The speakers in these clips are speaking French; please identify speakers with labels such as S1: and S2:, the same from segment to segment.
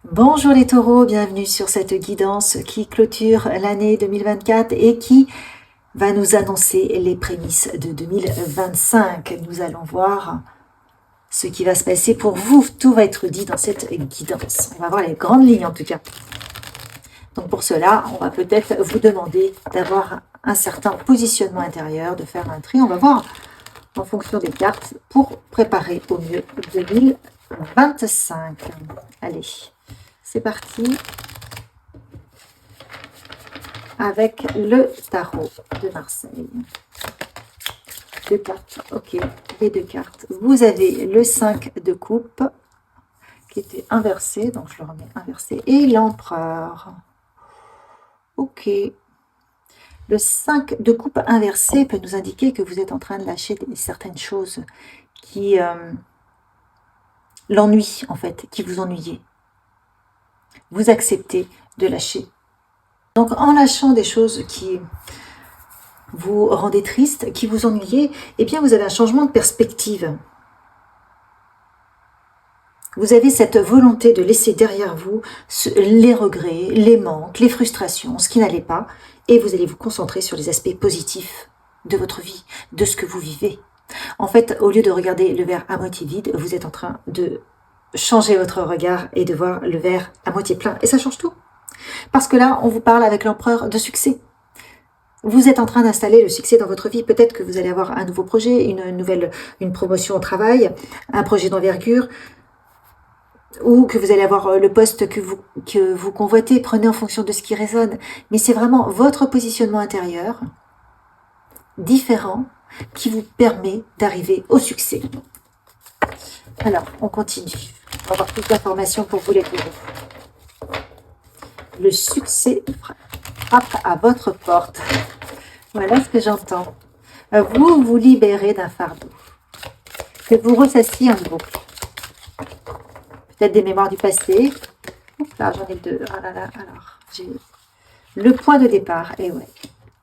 S1: Bonjour les taureaux, bienvenue sur cette guidance qui clôture l'année 2024 et qui va nous annoncer les prémices de 2025. Nous allons voir ce qui va se passer pour vous. Tout va être dit dans cette guidance. On va voir les grandes lignes en tout cas. Donc pour cela, on va peut-être vous demander d'avoir un certain positionnement intérieur, de faire un tri. On va voir en fonction des cartes pour préparer au mieux 2025. Allez. C'est parti avec le tarot de Marseille. Deux cartes, ok, les deux cartes. Vous avez le 5 de coupe qui était inversé, donc je le remets inversé, et l'empereur. Ok. Le 5 de coupe inversé peut nous indiquer que vous êtes en train de lâcher certaines choses qui l'ennuient en fait, qui vous ennuyaient. Vous acceptez de lâcher. Donc en lâchant des choses qui vous rendez triste, qui vous ennuyez, eh bien vous avez un changement de perspective. Vous avez cette volonté de laisser derrière vous les regrets, les manques, les frustrations, ce qui n'allait pas, et vous allez vous concentrer sur les aspects positifs de votre vie, de ce que vous vivez. En fait, au lieu de regarder le verre à moitié vide, vous êtes en train de changer votre regard et de voir le verre à moitié plein, et ça change tout. Parce que là, on vous parle avec l'empereur de succès. Vous êtes en train d'installer le succès dans votre vie. Peut-être que vous allez avoir un nouveau projet, une promotion au travail, un projet d'envergure, ou que vous allez avoir le poste que vous convoitez. Prenez en fonction de ce qui résonne. Mais c'est vraiment votre positionnement intérieur, différent, qui vous permet d'arriver au succès. Alors, on continue. On va avoir plus d'informations pour vous les taureaux. Le succès frappe à votre porte. Voilà ce que j'entends. Vous vous libérez d'un fardeau que vous ressassiez en boucle. Peut-être des mémoires du passé. Là, j'en ai deux. Ah là là, alors, j'ai le point de départ. Et ouais.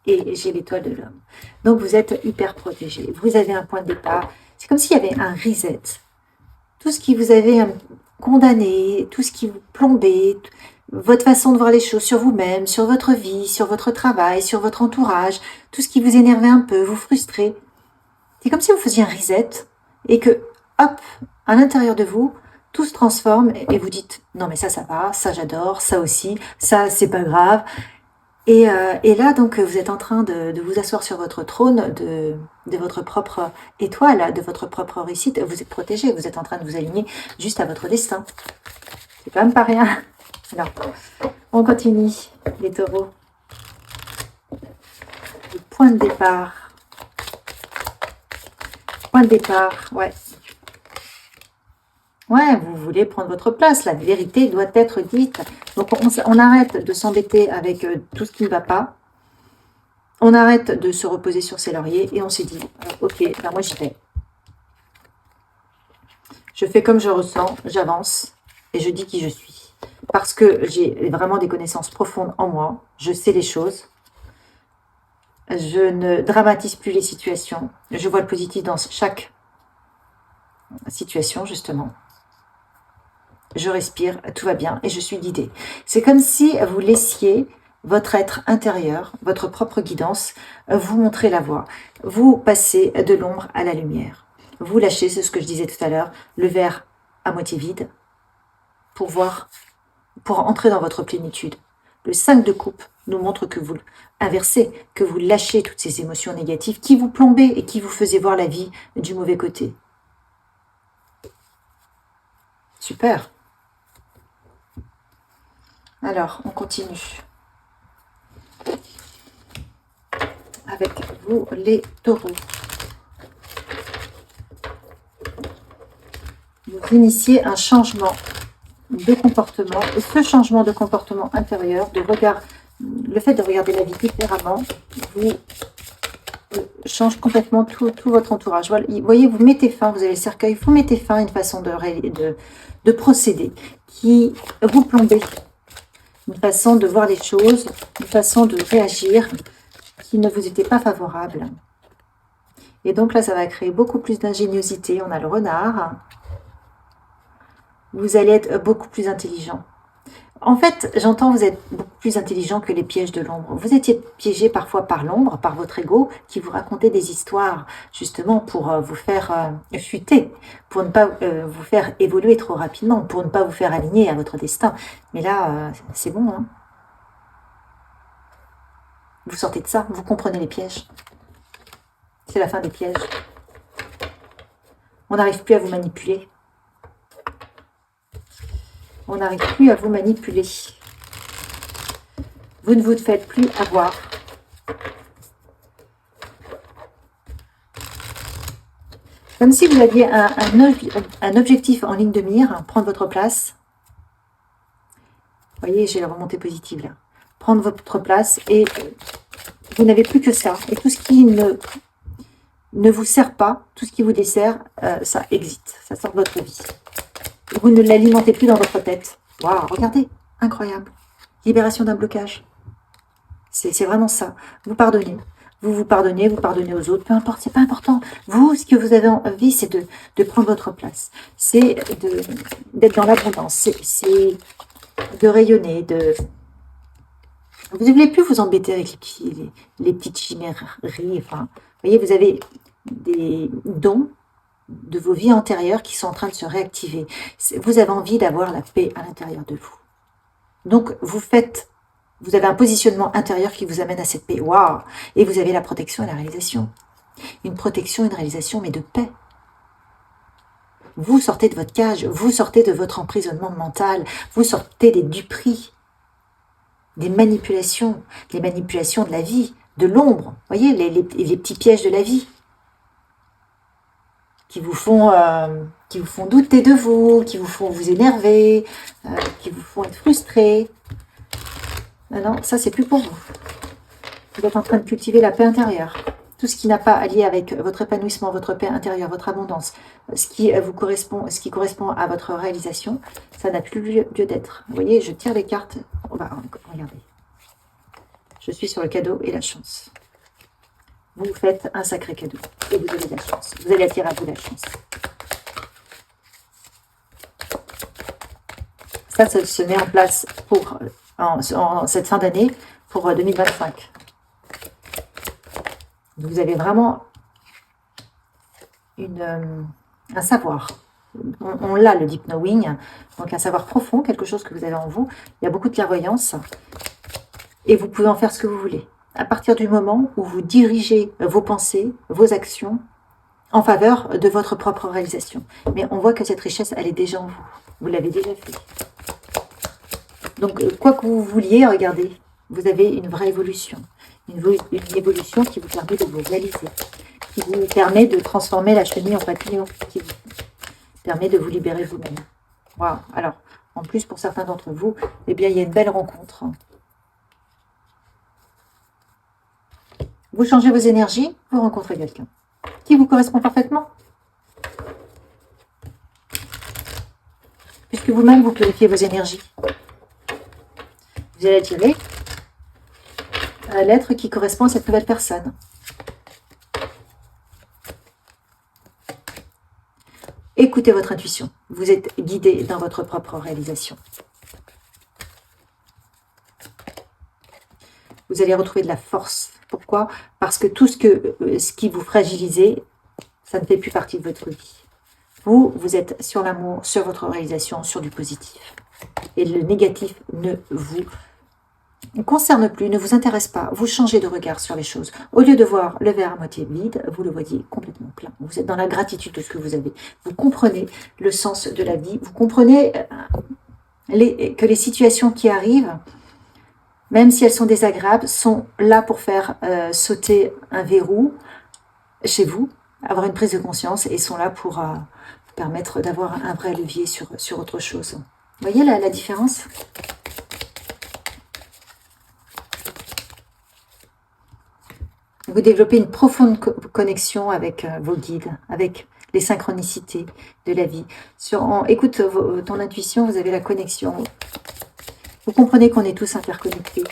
S1: Et j'ai l'étoile de l'homme. Donc, vous êtes hyper protégé. Vous avez un point de départ. C'est comme s'il y avait un reset. Tout ce qui vous avait condamné, tout ce qui vous plombait, votre façon de voir les choses sur vous-même, sur votre vie, sur votre travail, sur votre entourage, tout ce qui vous énervait un peu, vous frustrait. C'est comme si vous faisiez un reset et que, hop, à l'intérieur de vous, tout se transforme et vous dites « Non mais ça va, ça j'adore, ça aussi, ça c'est pas grave ». Et là, donc, vous êtes en train de vous asseoir sur votre trône de votre propre étoile, de votre propre réussite. Vous êtes protégé, vous êtes en train de vous aligner juste à votre destin. C'est quand même pas rien. Alors, on continue, les taureaux. Le point de départ. Point de départ, ouais. Ouais, vous voulez prendre votre place. La vérité doit être dite. Donc, on arrête de s'embêter avec tout ce qui ne va pas. On arrête de se reposer sur ses lauriers et on se dit, ok, ben moi j'y vais. Je fais comme je ressens, j'avance et je dis qui je suis. Parce que j'ai vraiment des connaissances profondes en moi. Je sais les choses. Je ne dramatise plus les situations. Je vois le positif dans chaque situation, justement. Je respire, tout va bien et je suis guidée. C'est comme si vous laissiez votre être intérieur, votre propre guidance, vous montrer la voie. Vous passez de l'ombre à la lumière. Vous lâchez, c'est ce que je disais tout à l'heure, le verre à moitié vide pour entrer dans votre plénitude. Le 5 de coupe nous montre que vous inversez, que vous lâchez toutes ces émotions négatives qui vous plombaient et qui vous faisaient voir la vie du mauvais côté. Super. Alors, on continue. Avec vous, les taureaux. Vous initiez un changement de comportement. Et ce changement de comportement intérieur, le fait de regarder la vie différemment, vous change complètement tout votre entourage. Vous voyez, vous mettez fin, vous avez le cercueil, vous mettez fin à une façon de procéder qui vous plombait. Une façon de voir les choses, une façon de réagir qui ne vous était pas favorable. Et donc là, ça va créer beaucoup plus d'ingéniosité. On a le renard. Vous allez être beaucoup plus intelligent. En fait, j'entends, vous êtes beaucoup plus intelligent que les pièges de l'ombre. Vous étiez piégé parfois par l'ombre, par votre ego, qui vous racontait des histoires, justement pour vous faire chuter, pour ne pas vous faire évoluer trop rapidement, pour ne pas vous faire aligner à votre destin. Mais là, c'est bon, hein. Vous sortez de ça, vous comprenez les pièges. C'est la fin des pièges. On n'arrive plus à vous manipuler. On n'arrive plus à vous manipuler. Vous ne vous faites plus avoir. Comme si vous aviez un objectif en ligne de mire, prendre votre place. Vous voyez, j'ai la remontée positive là. Prendre votre place et vous n'avez plus que ça. Et tout ce qui ne vous sert pas, tout ce qui vous dessert, ça exit, ça sort de votre vie. Vous ne l'alimentez plus dans votre tête. Waouh, regardez, incroyable. Libération d'un blocage. C'est vraiment ça. Vous pardonnez. Vous pardonnez aux autres, peu importe, c'est pas important. Vous, ce que vous avez envie, c'est de prendre votre place. C'est d'être dans l'abondance. C'est de rayonner, Vous ne voulez plus vous embêter avec les petites chimèreries. Enfin, vous voyez, vous avez des dons de vos vies antérieures qui sont en train de se réactiver. Vous avez envie d'avoir la paix à l'intérieur de vous. Donc, vous avez un positionnement intérieur qui vous amène à cette paix. Waouh! Et vous avez la protection et la réalisation. Une protection et une réalisation, mais de paix. Vous sortez de votre cage, vous sortez de votre emprisonnement mental, vous sortez des duperies, des manipulations, les manipulations de la vie, de l'ombre. Vous voyez, les petits pièges de la vie qui vous font douter de vous, qui vous font vous énerver, qui vous font être frustré. Non, ça c'est plus pour vous. Vous êtes en train de cultiver la paix intérieure. Tout ce qui n'a pas à lier avec votre épanouissement, votre paix intérieure, votre abondance, ce qui correspond à votre réalisation, ça n'a plus lieu d'être. Vous voyez, je tire les cartes. On va regarder. Je suis sur le cadeau et la chance. Vous faites un sacré cadeau et vous avez de la chance. Vous allez attirer à vous la chance. Ça se met en place en cette fin d'année pour 2025. Vous avez vraiment un savoir. On l'a, le deep knowing, donc un savoir profond, quelque chose que vous avez en vous. Il y a beaucoup de clairvoyance et vous pouvez en faire ce que vous voulez. À partir du moment où vous dirigez vos pensées, vos actions en faveur de votre propre réalisation. Mais on voit que cette richesse, elle est déjà en vous. Vous l'avez déjà fait. Donc, quoi que vous vouliez, regardez, vous avez une vraie évolution. Une évolution qui vous permet de vous réaliser, qui vous permet de transformer la chenille en papillon, qui vous permet de vous libérer vous-même. Waouh. Alors, en plus, pour certains d'entre vous, eh bien, il y a une belle rencontre. Vous changez vos énergies, vous rencontrez quelqu'un qui vous correspond parfaitement. Puisque vous-même, vous purifiez vos énergies. Vous allez attirer l'être qui correspond à cette nouvelle personne. Écoutez votre intuition. Vous êtes guidé dans votre propre réalisation. Vous allez retrouver de la force. Pourquoi? Parce que tout ce qui vous fragilisait, ça ne fait plus partie de votre vie. Vous êtes sur l'amour, sur votre réalisation, sur du positif. Et le négatif ne vous concerne plus, ne vous intéresse pas. Vous changez de regard sur les choses. Au lieu de voir le verre à moitié vide, vous le voyez complètement plein. Vous êtes dans la gratitude de ce que vous avez. Vous comprenez le sens de la vie. Vous comprenez que les situations qui arrivent, même si elles sont désagréables, sont là pour faire sauter un verrou chez vous, avoir une prise de conscience, et sont là pour vous permettre d'avoir un vrai levier sur autre chose. Vous voyez la différence ? Vous développez une profonde connexion avec vos guides, avec les synchronicités de la vie. Écoute ton intuition, vous avez la connexion. Vous comprenez qu'on est tous interconnectés.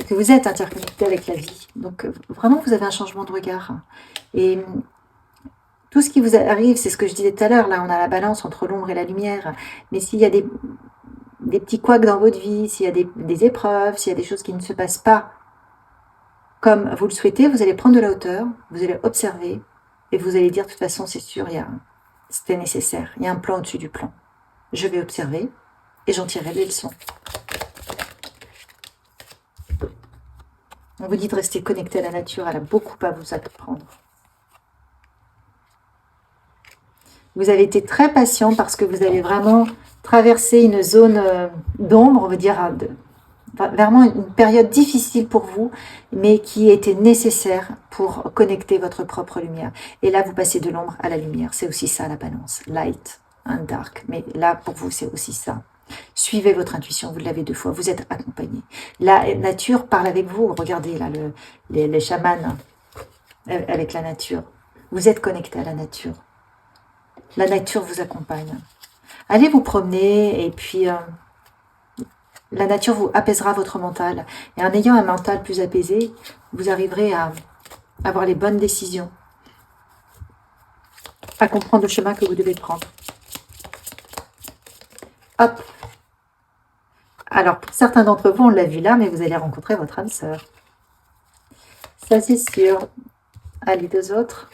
S1: Et que vous êtes interconnectés avec la vie. Donc vraiment, vous avez un changement de regard. Et Tout ce qui vous arrive, c'est ce que je disais tout à l'heure, là on a la balance entre l'ombre et la lumière, mais s'il y a des petits couacs dans votre vie, s'il y a des épreuves, s'il y a des choses qui ne se passent pas comme vous le souhaitez, vous allez prendre de la hauteur, vous allez observer, et vous allez dire, de toute façon, c'est sûr, c'était nécessaire, il y a un plan au-dessus du plan. Je vais observer, et j'en tirerai des leçons. On vous dit de rester connecté à la nature, elle a beaucoup à vous apprendre. Vous avez été très patient parce que vous avez vraiment traversé une zone d'ombre, on va dire, vraiment une période difficile pour vous, mais qui était nécessaire pour connecter votre propre lumière. Et là, vous passez de l'ombre à la lumière. C'est aussi ça la balance, light and dark. Mais là, pour vous, c'est aussi ça. Suivez votre intuition, vous l'avez 2 fois, vous êtes accompagné. La nature parle avec vous. Regardez là, les chamans avec la nature. Vous êtes connecté à la nature. La nature vous accompagne. Allez vous promener et puis la nature vous apaisera votre mental. Et en ayant un mental plus apaisé, vous arriverez à avoir les bonnes décisions, à comprendre le chemin que vous devez prendre. Hop. Alors, pour certains d'entre vous, on l'a vu là, mais vous allez rencontrer votre âme sœur. Ça, c'est sûr. Allez, 2 autres.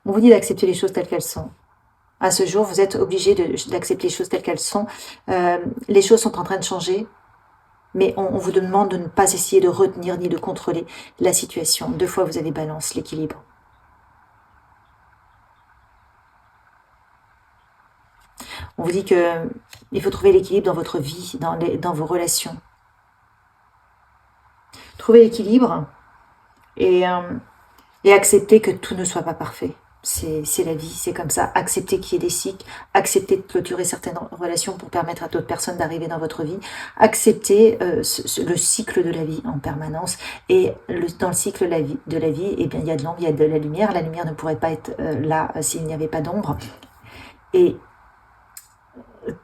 S1: On vous dit d'accepter les choses telles qu'elles sont. À ce jour, vous êtes obligé d'accepter les choses telles qu'elles sont. Les choses sont en train de changer, mais on vous demande de ne pas essayer de retenir ni de contrôler la situation. 2 fois, vous avez balance, l'équilibre. On vous dit qu'il faut trouver l'équilibre dans votre vie, dans vos relations. Trouver l'équilibre et accepter que tout ne soit pas parfait. C'est la vie, c'est comme ça. Accepter qu'il y ait des cycles, accepter de clôturer certaines relations pour permettre à d'autres personnes d'arriver dans votre vie, accepter le cycle de la vie en permanence. Et dans le cycle de la vie, eh bien, il y a de l'ombre, il y a de la lumière. La lumière ne pourrait pas être là s'il n'y avait pas d'ombre. Et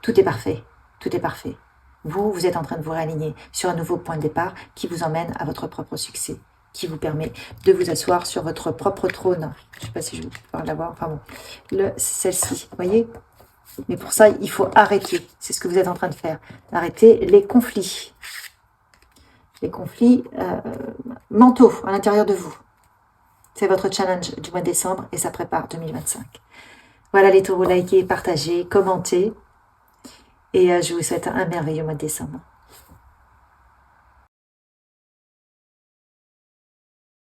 S1: tout est parfait, tout est parfait. Vous êtes en train de vous réaligner sur un nouveau point de départ qui vous emmène à votre propre succès, qui vous permet de vous asseoir sur votre propre trône. Je ne sais pas si je vais pouvoir l'avoir. Enfin bon, celle-ci, vous voyez. Mais pour ça, il faut arrêter. C'est ce que vous êtes en train de faire. Arrêter les conflits. Les conflits mentaux à l'intérieur de vous. C'est votre challenge du mois de décembre et ça prépare 2025. Voilà les taureaux, likez, partagez, commentez. Et je vous souhaite un merveilleux mois de décembre.